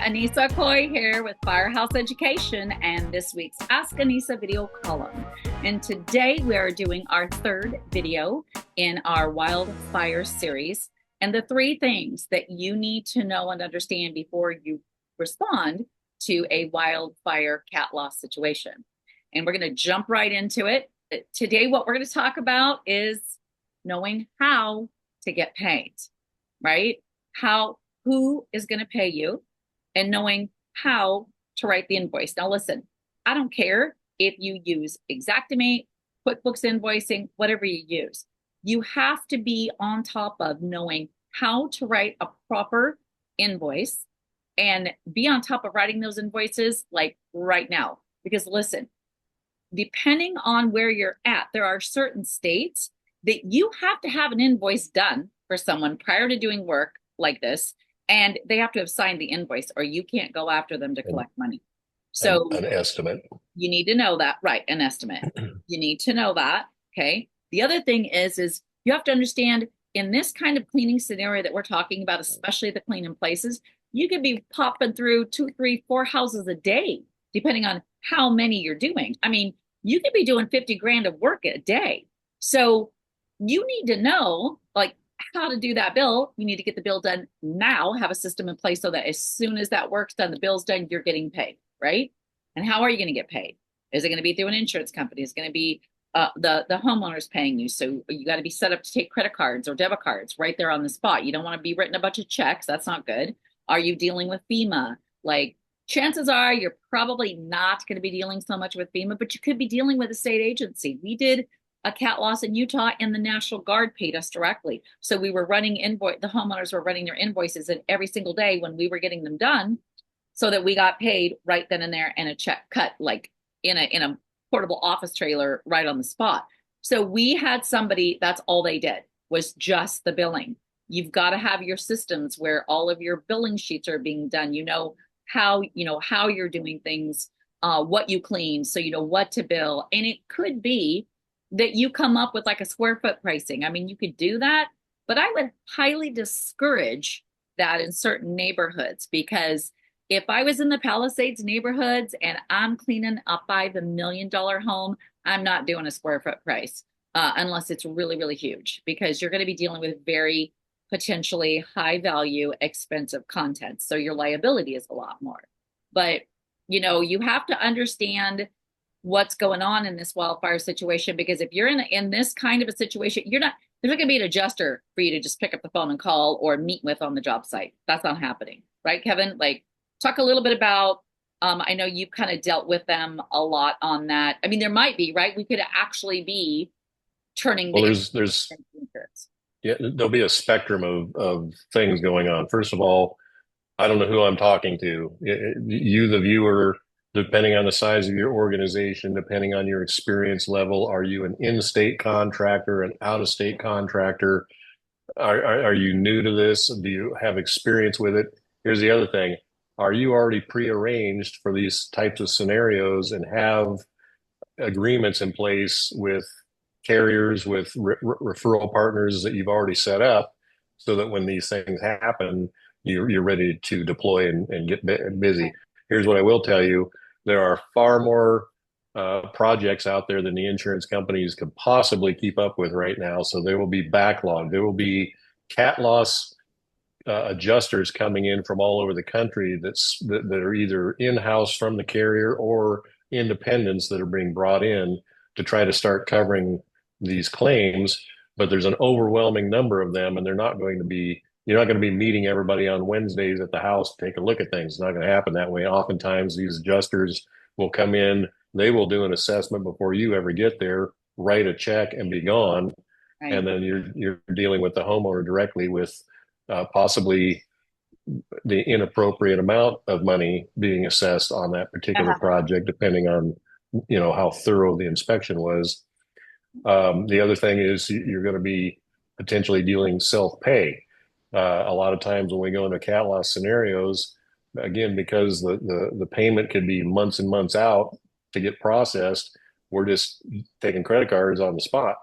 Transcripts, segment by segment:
Annissa Coy here with Firehouse Education and this week's Ask Annissa video column. And today we are doing our third video in our wildfire series. And the three things that you need to know and understand before you respond to a wildfire cat loss situation. And we're going to jump right into it. Today, what we're going to talk about is knowing how to get paid, right? Who is going to pay you, and knowing how to write the invoice. Now, listen, I don't care if you use Xactimate, QuickBooks invoicing, whatever you use. You have to be on top of knowing how to write a proper invoice and be on top of writing those invoices like right now. Because listen, depending on where you're at, there are certain states that you have to have an invoice done for someone prior to doing work like this. And they have to have signed the invoice or you can't go after them to collect money. So an estimate. You need to know that, right? An estimate. You need to know that. Okay. The other thing is you have to understand in this kind of cleaning scenario that we're talking about, especially the clean in places, you could be popping through 2, 3, 4 houses a day, depending on how many you're doing. I mean, you could be doing 50 grand of work a day. So you need to know, like, how to do that bill. You need to get the bill done now, have a system in place so that as soon as that work's done, the bill's done, you're getting paid, right? And how are you going to get paid? Is it going to be through an insurance company? Is it going to be the homeowner's paying you? So you got to be set up to take credit cards or debit cards right there on the spot. You don't want to be written a bunch of checks. That's not good. Are you dealing with FEMA? Like, chances are you're probably not going to be dealing so much with FEMA, but you could be dealing with a state agency. We did a cat loss in Utah and the National Guard paid us directly. So we were running the homeowners were running their invoices and every single day when we were getting them done so that we got paid right then and there and a check cut like in a portable office trailer right on the spot. So we had somebody, that's all they did was just the billing. You've got to have your systems where all of your billing sheets are being done. You know how you're doing things, what you clean, so you know what to bill. And it could be that you come up with like a square foot pricing. I mean, you could do that, but I would highly discourage that in certain neighborhoods, because if I was in the Palisades neighborhoods and I'm cleaning a $5 million home, I'm not doing a square foot price unless it's really, really huge, because you're going to be dealing with very potentially high value, expensive content. So your liability is a lot more. But, you have to understand what's going on in this wildfire situation, because if you're in this kind of a situation, there's not going to be an adjuster for you to just pick up the phone and call or meet with on the job site. That's not happening, right, Kevin? Like, talk a little bit about, I know you kind of dealt with them a lot on that. I mean, there might be, right? We could actually be turning Well, there's yeah, there'll be a spectrum of things going on. First of all, I don't know who I'm talking to. You, the viewer, depending on the size of your organization, depending on your experience level, are you an in-state contractor, an out-of-state contractor? Are you new to this? Do you have experience with it? Here's the other thing. Are you already prearranged for these types of scenarios and have agreements in place with carriers, with referral partners that you've already set up so that when these things happen, you're ready to deploy and get busy? Here's what I will tell you. There are far more projects out there than the insurance companies could possibly keep up with right now. So there will be backlog. There will be cat loss adjusters coming in from all over the country that are either in-house from the carrier or independents that are being brought in to try to start covering these claims. But there's an overwhelming number of them, and you're not going to be meeting everybody on Wednesdays at the house to take a look at things. It's not going to happen that way. Oftentimes these adjusters will come in, they will do an assessment before you ever get there, write a check and be gone. Right. And then you're dealing with the homeowner directly with possibly the inappropriate amount of money being assessed on that particular project, depending on, how thorough the inspection was. The other thing is you're going to be potentially dealing self-pay. A lot of times when we go into cat loss scenarios, again, because the payment could be months and months out to get processed, we're just taking credit cards on the spot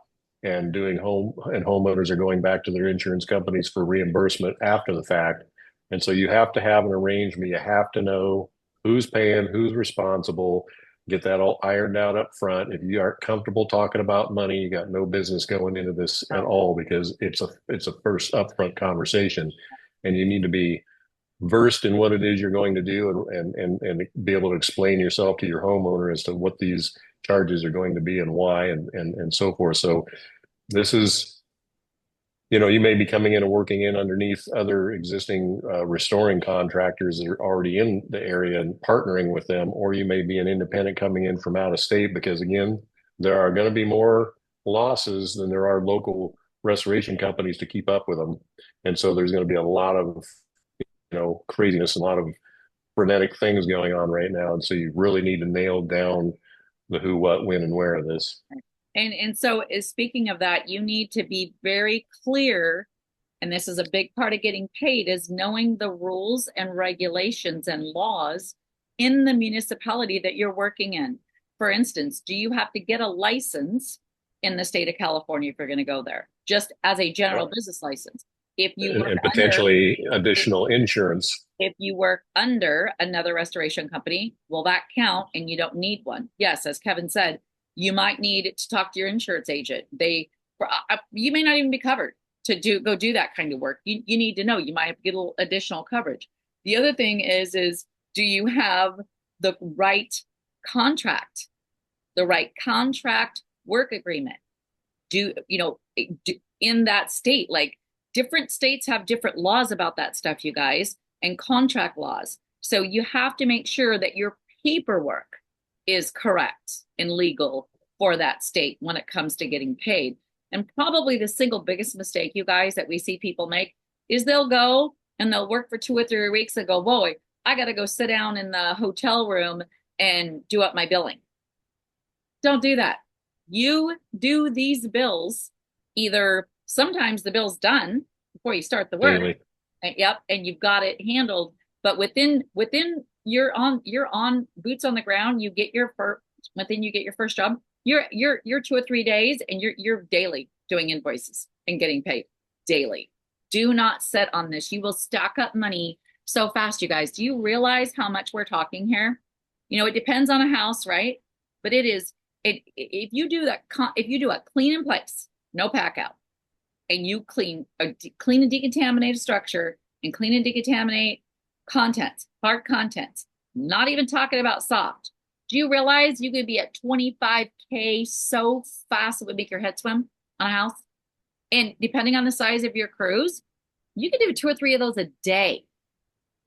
and homeowners are going back to their insurance companies for reimbursement after the fact. And so you have to have an arrangement. You have to know who's paying, who's responsible, get that all ironed out up front. If you aren't comfortable talking about money, you got no business going into this at No. all, because it's a first upfront conversation, and you need to be versed in what it is you're going to do, and be able to explain yourself to your homeowner as to what these charges are going to be and why, and so forth. So this is, you may be coming in and working in underneath other existing restoring contractors that are already in the area and partnering with them, or you may be an independent coming in from out of state, because again, there are going to be more losses than there are local restoration companies to keep up with them. And so there's going to be a lot of, craziness, a lot of frenetic things going on right now. And so you really need to nail down the who, what, when, and where of this. And so speaking of that, you need to be very clear, and this is a big part of getting paid, is knowing the rules and regulations and laws in the municipality that you're working in. For instance, do you have to get a license in the state of California if you're going to go there, just as a general business license? If you work and potentially additional insurance. If you work under another restoration company, will that count? And you don't need one. Yes, as Kevin said, you might need to talk to your insurance agent. You may not even be covered to go do that kind of work. You need to know. You might have to get a little additional coverage. The other thing is do you have the right contract, work agreement? In that state, like different states have different laws about that stuff, you guys, and contract laws. So you have to make sure that your paperwork is correct and legal for that state when it comes to getting paid. And probably the single biggest mistake, you guys, that we see people make is they'll go and they'll work for 2 or 3 weeks and go, boy, I got to go sit down in the hotel room and do up my billing. Don't do that. You do these bills, either sometimes the bill's done before you start the work. Daily. Yep, and you've got it handled. But within you're on boots on the ground. You get your first job. You're 2 or 3 days, and you're daily doing invoices and getting paid daily. Do not sit on this. You will stack up money so fast, you guys. Do you realize how much we're talking here? It depends on a house, right? But if you do a clean in place, no pack out, and you clean and decontaminate a structure and clean and decontaminate hard contents, not even talking about soft. Do you realize you could be at 25K so fast it would make your head swim on a house? And depending on the size of your crews, you could do 2 or 3 of those a day.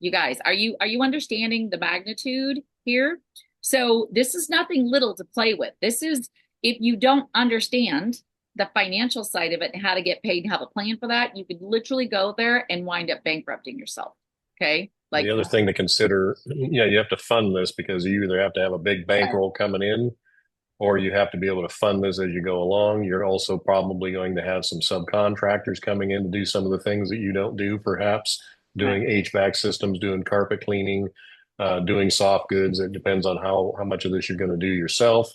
You guys, are you understanding the magnitude here? So this is nothing little to play with. This is, if you don't understand the financial side of it and how to get paid and have a plan for that, you could literally go there and wind up bankrupting yourself. Okay. Like, the other thing to consider, you have to fund this, because you either have to have a big bankroll coming in, or you have to be able to fund this as you go along. You're also probably going to have some subcontractors coming in to do some of the things that you don't do, perhaps doing HVAC systems, doing carpet cleaning, doing soft goods. It depends on how much of this you're going to do yourself.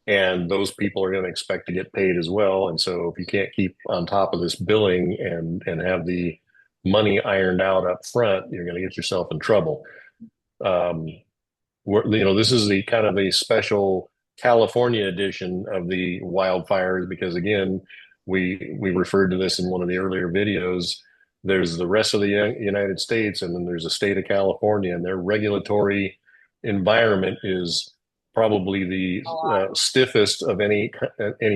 And those people are going to expect to get paid as well. And so if you can't keep on top of this billing and have the money ironed out up front, you're going to get yourself in trouble. This is the kind of a special California edition of the wildfires, because again, we referred to this in one of the earlier videos. There's the rest of the United States, and then there's the state of California, and their regulatory environment is probably the stiffest of any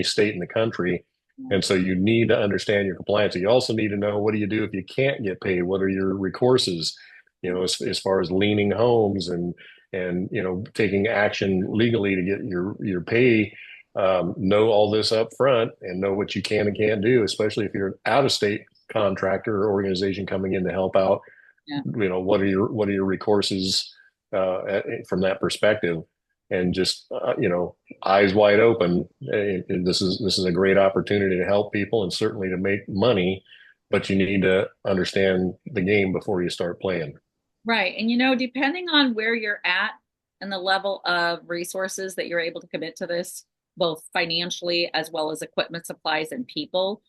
state in the country. And so you need to understand your compliance. You also need to know, what do you do if you can't get paid? What are your recourses, as far as liening homes and taking action legally to get your pay. Know all this up front and know what you can and can't do, especially if you're an out-of-state contractor or organization coming in to help out. What are your recourses from that perspective? And just eyes wide open. This is a great opportunity to help people and certainly to make money, but you need to understand the game before you start playing. Right. And depending on where you're at and the level of resources that you're able to commit to this, both financially as well as equipment, supplies, and people,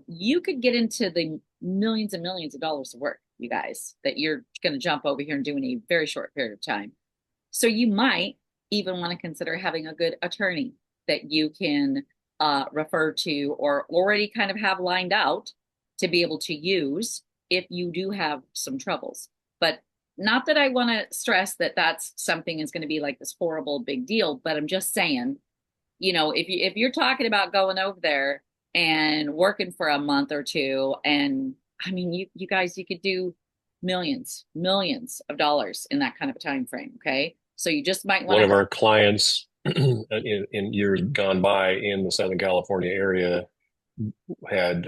you could get into the millions and millions of dollars of work. you guys, that you're going to jump over here and do in a very short period of time. So you might even want to consider having a good attorney that you can refer to or already kind of have lined out to be able to use if you do have some troubles. But not that I want to stress that that's something is going to be like this horrible big deal, but I'm just saying, you know, if you're talking about going over there and working for a month or two, and I mean, you guys, you could do millions of dollars in that kind of a time frame. Okay, so you just might want One of our clients in years gone by in the Southern California area had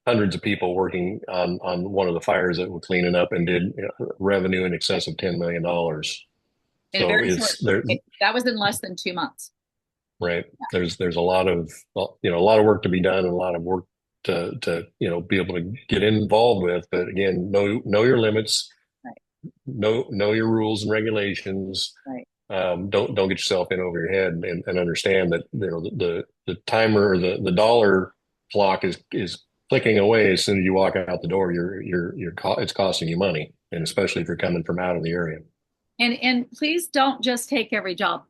hundreds of people working on one of the fires that we're cleaning up and did revenue in excess of $10 million. in a So very short. it's there, That was in less than 2 months. right? There's a lot of, well, a lot of work to be done and a lot of work to be able to get involved with. But again, know your limits, Right. know your rules and regulations. Right. Don't get yourself in over your head and understand that the timer or the dollar clock is clicking away as soon as you walk out the door. It's costing you money, and especially if you're coming from out of the area. And please don't just take every job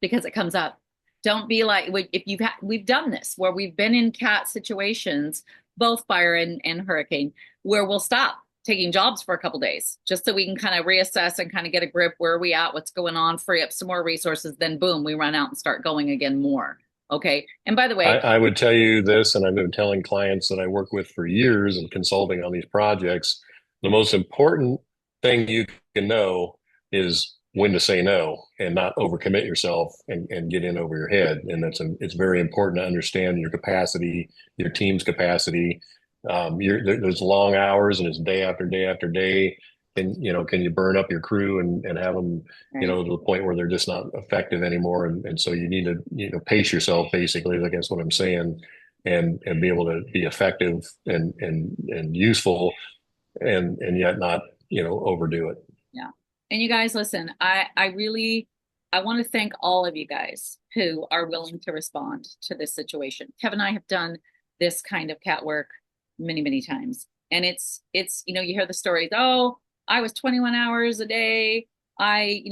because it comes up. Don't be like, if we've done this where we've been in cat situations, both fire and hurricane, where we'll stop taking jobs for a couple days just so we can kind of reassess and kind of get a grip. Where are we at? What's going on? Free up some more resources. Then boom, we run out and start going again more. Okay. And by the way, I would tell you this, and I've been telling clients that I work with for years and consulting on these projects, the most important thing you can know is when to say no and not overcommit yourself and get in over your head. And it's very important to understand your capacity, your team's capacity. There's long hours and it's day after day after day. And, can you burn up your crew and have them, right. to the point where they're just not effective anymore. And so you need to, pace yourself basically, I guess what I'm saying, and be able to be effective and useful and yet not, overdo it. Yeah. And you guys, listen, I want to thank all of you guys who are willing to respond to this situation. Kevin and I have done this kind of cat work many times. And it's, you hear the stories, oh, I was 21 hours a day. I,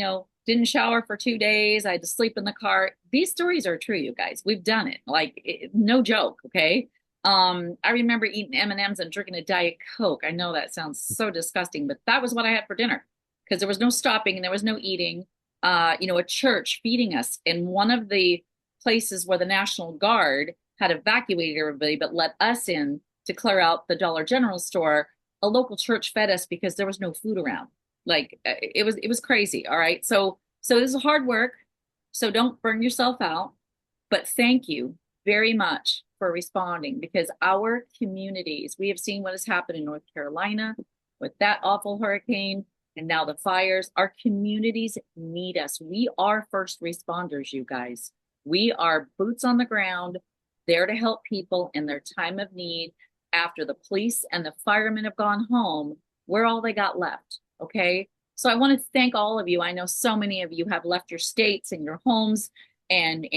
didn't shower for 2 days. I had to sleep in the car. These stories are true, you guys. We've done it. No joke. Okay. I remember eating M&Ms and drinking a Diet Coke. I know that sounds so disgusting, but that was what I had for dinner because there was no stopping and there was no eating. A church feeding us in one of the places where the National Guard had evacuated everybody, but let us in to clear out the Dollar General store. A local church fed us because there was no food around. It was crazy. All right. So this is hard work. So don't burn yourself out, but thank you very much for responding because our communities, we have seen what has happened in North Carolina with that awful hurricane and now the fires. Our communities need us. We are first responders, you guys. We are boots on the ground, there to help people in their time of need. After the police and the firemen have gone home, we're all they got left. Okay. So I want to thank all of you. I know so many of you have left your states and your homes and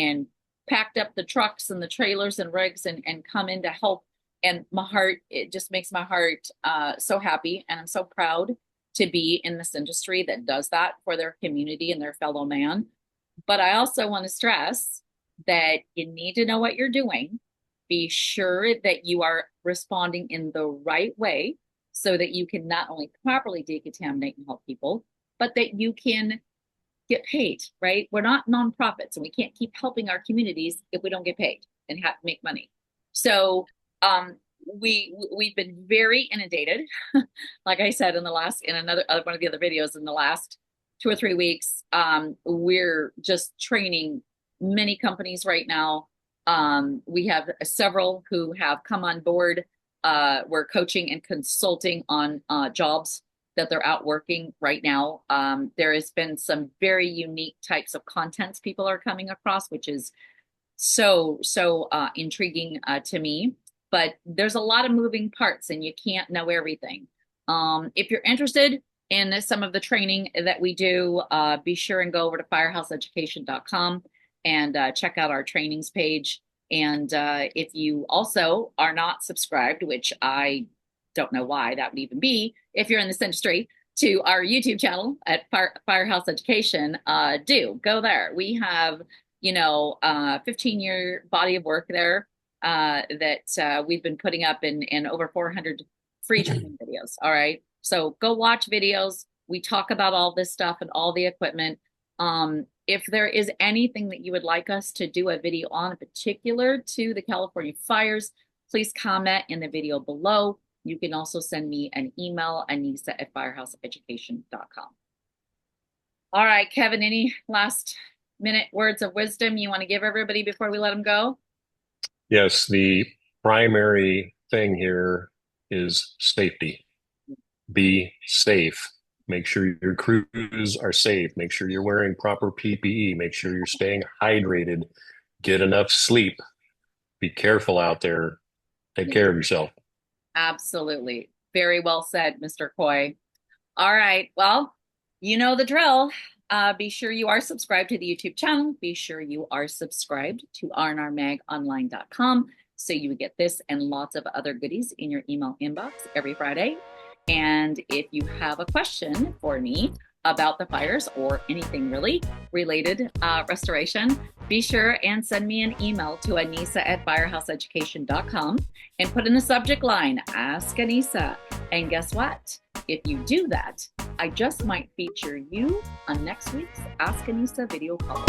packed up the trucks and the trailers and rigs and come in to help. And my heart, it just makes my heart so happy. And I'm so proud to be in this industry that does that for their community and their fellow man. But I also want to stress that you need to know what you're doing. Be sure that you are responding in the right way so that you can not only properly decontaminate and help people, but that you can get paid, right? We're not nonprofits and we can't keep helping our communities if we don't get paid and have to make money. So we've been very inundated. Like I said in another one of the other videos in the last 2 or 3 weeks, we're just training many companies right now. We have several who have come on board. We're coaching and consulting on jobs that they're out working right now. There has been some very unique types of contents people are coming across, which is so intriguing to me. But there's a lot of moving parts and you can't know everything. If you're interested in some of the training that we do, be sure and go over to firehouseeducation.com and check out our trainings page. And if you also are not subscribed, which I don't know why that would even be if you're in this industry, to our YouTube channel at Firehouse Education. Do go there. We have, 15-year body of work there that we've been putting up in over 400 free training videos. All right. So go watch videos. We talk about all this stuff and all the equipment. If there is anything that you would like us to do a video on in particular to the California fires, please comment in the video below. You can also send me an email, Annissa@firehouseeducation.com. All right, Kevin, any last minute words of wisdom you want to give everybody before we let them go? Yes, the primary thing here is safety. Be safe. Make sure your crews are safe. Make sure you're wearing proper PPE. Make sure you're staying hydrated. Get enough sleep. Be careful out there. Take care of yourself. Absolutely. Very well said, Mr. Coy. All right. Well, you know the drill. Be sure you are subscribed to the YouTube channel. Be sure you are subscribed to rnrmagonline.com so you get this and lots of other goodies in your email inbox every Friday. And if you have a question for me about the fires or anything really related restoration, be sure and send me an email to Annissa@firehouseeducation.com and put in the subject line, Ask Annissa. And guess what? If you do that, I just might feature you on next week's Ask Annissa video call.